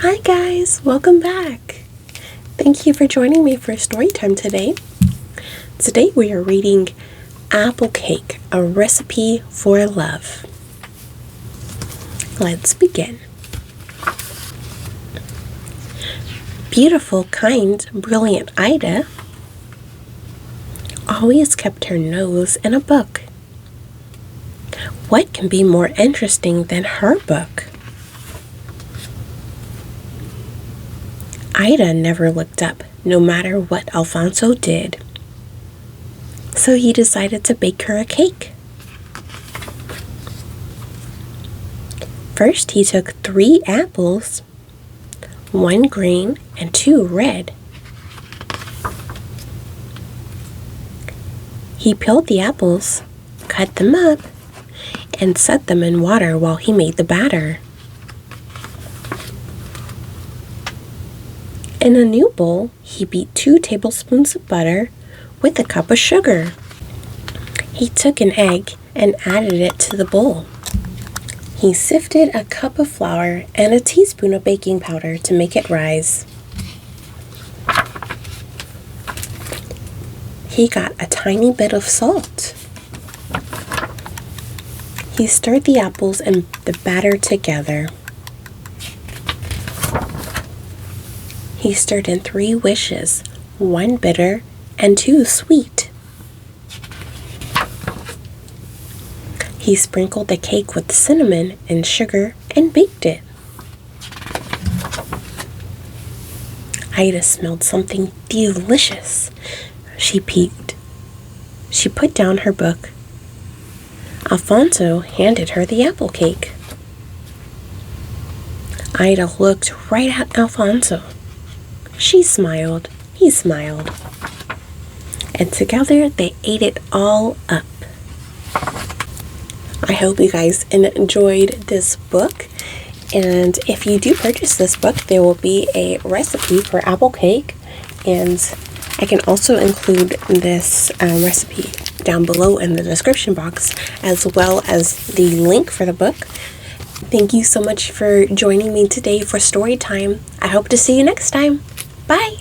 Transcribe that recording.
Hi guys, welcome back. Thank you for joining me for story time today. Today we are reading Apple Cake, a recipe for love. Let's begin. Beautiful, kind, brilliant Ida always kept her nose in a book. What can be more interesting than her book? Ida never looked up, no matter what Alfonso did. So he decided to bake her a cake. First, he took 3 apples, 1 green and 2 red. He peeled the apples, cut them up, and set them in water while he made the batter. In a new bowl, he beat 2 tablespoons of butter with a cup of sugar. He took an egg and added it to the bowl. He sifted a cup of flour and a teaspoon of baking powder to make it rise. He got a tiny bit of salt. He stirred the apples and the batter together. He stirred in 3 wishes, 1 bitter and 2 sweet. He sprinkled the cake with cinnamon and sugar and baked it. Ida smelled something delicious. She peeked. She put down her book. Alfonso handed her the apple cake. Ida looked right at Alfonso. She smiled. He smiled. And together they ate it all up. I hope you guys enjoyed this book. And if you do purchase this book, there will be a recipe for apple cake. And I can also include this recipe down below in the description box, as well as the link for the book. Thank you so much for joining me today for story time. I hope to see you next time. Bye!